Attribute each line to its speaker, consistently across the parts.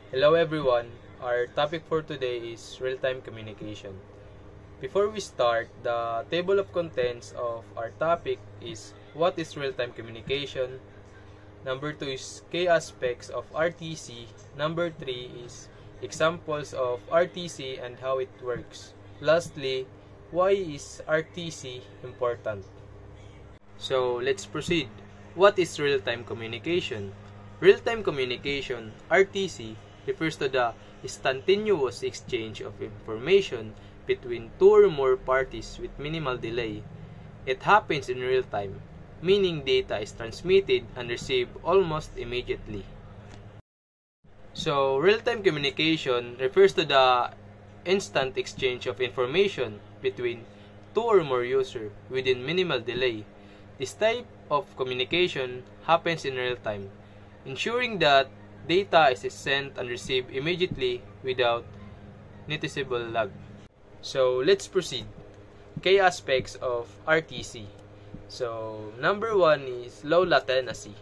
Speaker 1: Hello everyone, our topic for today is real-time communication. Before we start, the table of contents of our topic is what is real-time communication. Number 2 is key aspects of RTC. Number 3 is examples of RTC and how it works. Lastly, why is RTC important? So let's proceed. What is real-time communication? Real-time communication, RTC, refers to the instantaneous exchange of information between two or more parties with minimal delay. It happens in real time, meaning data is transmitted and received almost immediately. So, real-time communication refers to the instant exchange of information between two or more users within minimal delay. This type of communication happens in real time, ensuring that data is sent and received immediately without noticeable lag. So let's proceed. Key aspects of RTC. So number 1 is low latency.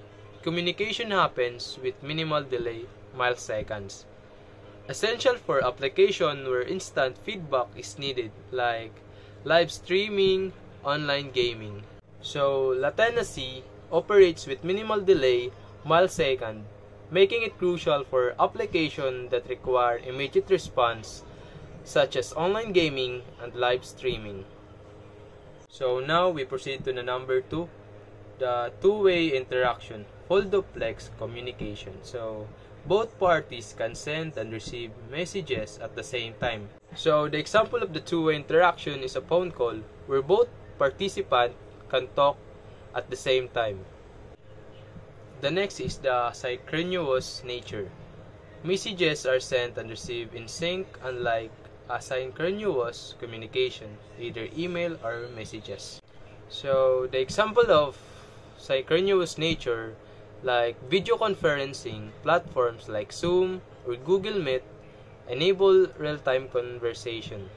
Speaker 1: Communication happens with minimal delay, milliseconds. Essential for application where instant feedback is needed, like live streaming, online gaming. So latency operates with minimal delay, millisecond, making it crucial for applications that require immediate response, such as online gaming and live streaming. So now we proceed to the number 2, the two-way interaction, full duplex communication. So both parties can send and receive messages at the same time. So the example of the two-way interaction is a phone call where both participants can talk at the same time. The next is the synchronous nature. Messages are sent and received in sync, unlike asynchronous communication, either email or messages. So the example of synchronous nature, like video conferencing platforms like Zoom or Google Meet, enable real-time conversation.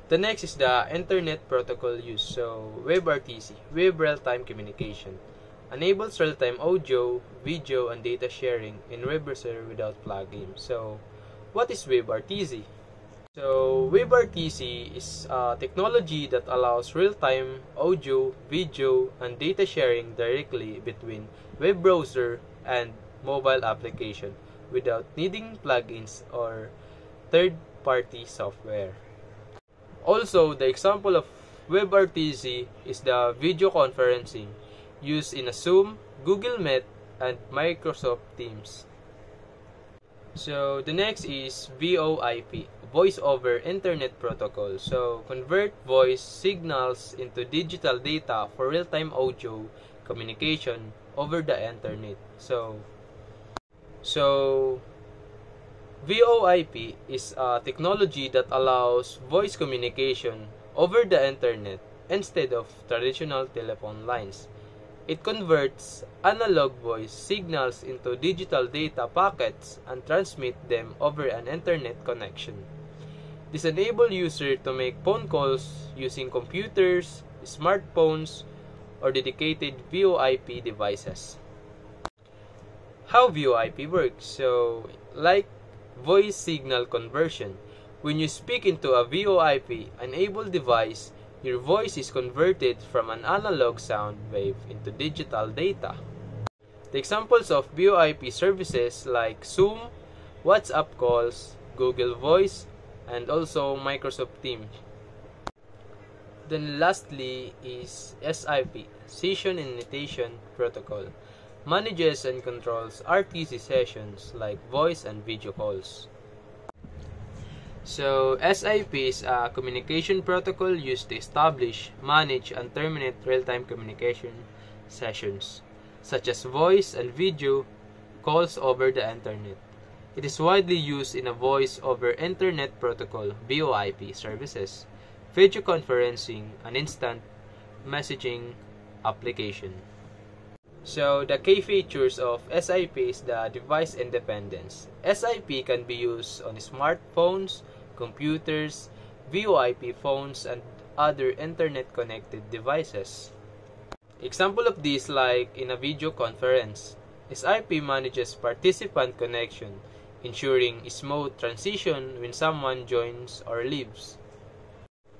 Speaker 1: The next is the Internet Protocol use. So WebRTC, Web Real-Time Communication, enables real-time audio, video, and data sharing in web browser without plugin. So what is WebRTC? So WebRTC is a technology that allows real-time audio, video, and data sharing directly between web browser and mobile application without needing plugins or third-party software. Also, the example of WebRTC is the video conferencing used in a Zoom, Google Meet, and Microsoft Teams. So the next is VoIP, Voice over Internet Protocol. So convert voice signals into digital data for real-time audio communication over the internet. So VoIP is a technology that allows voice communication over the internet instead of traditional telephone lines. It converts analog voice signals into digital data packets and transmits them over an internet connection. This enables users to make phone calls using computers, smartphones, or dedicated VoIP devices. How VoIP works? So, like voice signal conversion, when you speak into a VoIP-enabled device, your voice is converted from an analog sound wave into digital data. The examples of VoIP services like Zoom, WhatsApp calls, Google Voice, and also Microsoft Teams. Then lastly is SIP, Session Invitation Protocol, manages and controls RTC sessions like voice and video calls. So, SIP is a communication protocol used to establish, manage, and terminate real-time communication sessions, such as voice and video calls over the internet. It is widely used in a voice over Internet Protocol (VoIP) services, video conferencing, and instant messaging application. So, the key features of SIP is the device independence. SIP can be used on smartphones, computers, VoIP phones, and other internet-connected devices. Example of this like in a video conference. SIP manages participant connection, ensuring smooth transition when someone joins or leaves.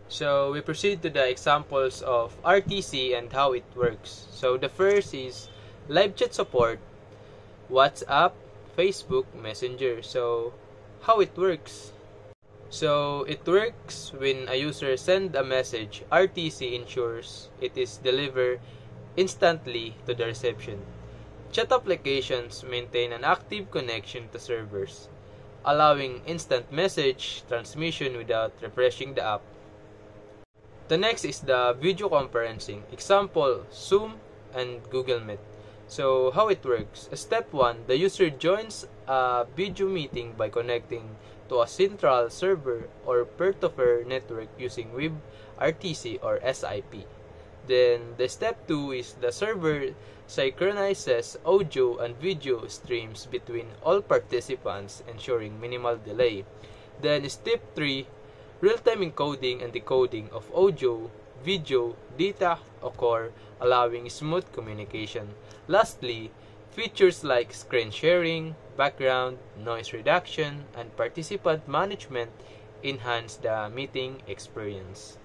Speaker 1: So we proceed to the examples of RTC and how it works. So the first is live chat support, WhatsApp, Facebook, Messenger. So how it works? So it works when a user sends a message. RTC ensures it is delivered instantly to the reception. Chat applications maintain an active connection to servers, allowing instant message transmission without refreshing the app. The next is the video conferencing. Example, Zoom and Google Meet. So how it works? Step 1, the user joins a video meeting by connecting to a central server or peer-to-peer network using WebRTC or SIP. Then the step 2 is the server synchronizes audio and video streams between all participants, ensuring minimal delay. Then step 3, real-time encoding and decoding of audio, video, data occur, allowing smooth communication. Lastly, features like screen sharing, background, noise reduction, and participant management enhance the meeting experience.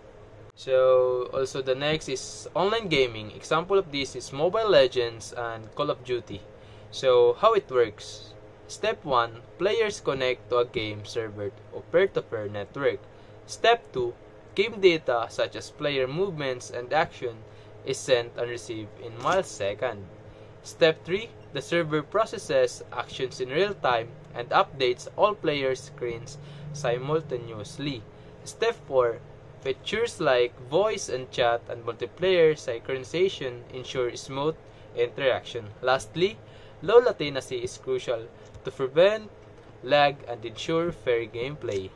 Speaker 1: So, also the next is online gaming. Example of this is Mobile Legends and Call of Duty. So, how it works? Step 1, players connect to a game server or peer-to-peer network. Step 2, game data such as player movements and action is sent and received in milliseconds. Step 3, the server processes actions in real time and updates all player screens simultaneously. Step 4, features like voice and chat and multiplayer synchronization ensure smooth interaction. Lastly, low latency is crucial to prevent lag and ensure fair gameplay.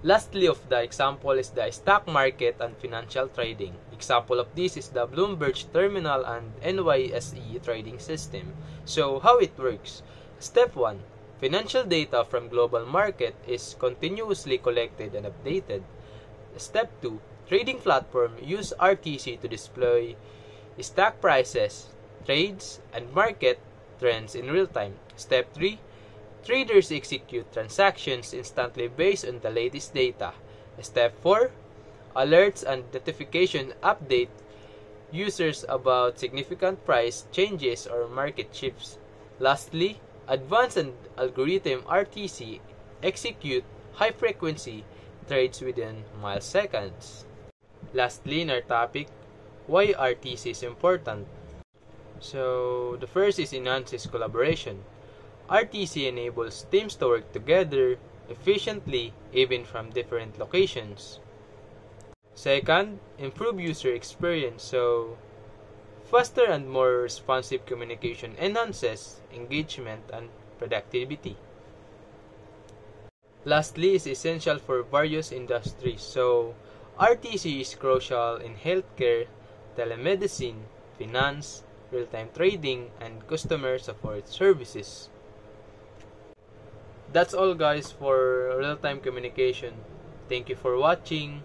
Speaker 1: Lastly of the example is the stock market and financial trading. Example of this is the Bloomberg Terminal and NYSE trading system. So how it works? Step 1. Financial data from global market is continuously collected and updated. Step 2. Trading platform use RTC to display stock prices, trades, and market trends in real time. Step 3. Traders execute transactions instantly based on the latest data. Step 4. Alerts and notification update users about significant price changes or market shifts. Lastly, advanced and algorithm RTC execute high-frequency trades within milliseconds. Lastly, in our topic, why RTC is important. So, the first is enhances collaboration. RTC enables teams to work together efficiently even from different locations. Second, improve user experience. So, faster and more responsive communication enhances engagement and productivity. Lastly, is essential for various industries. So, RTC is crucial in healthcare, telemedicine, finance, real-time trading, and customer support services. That's all guys for real-time communication. Thank you for watching.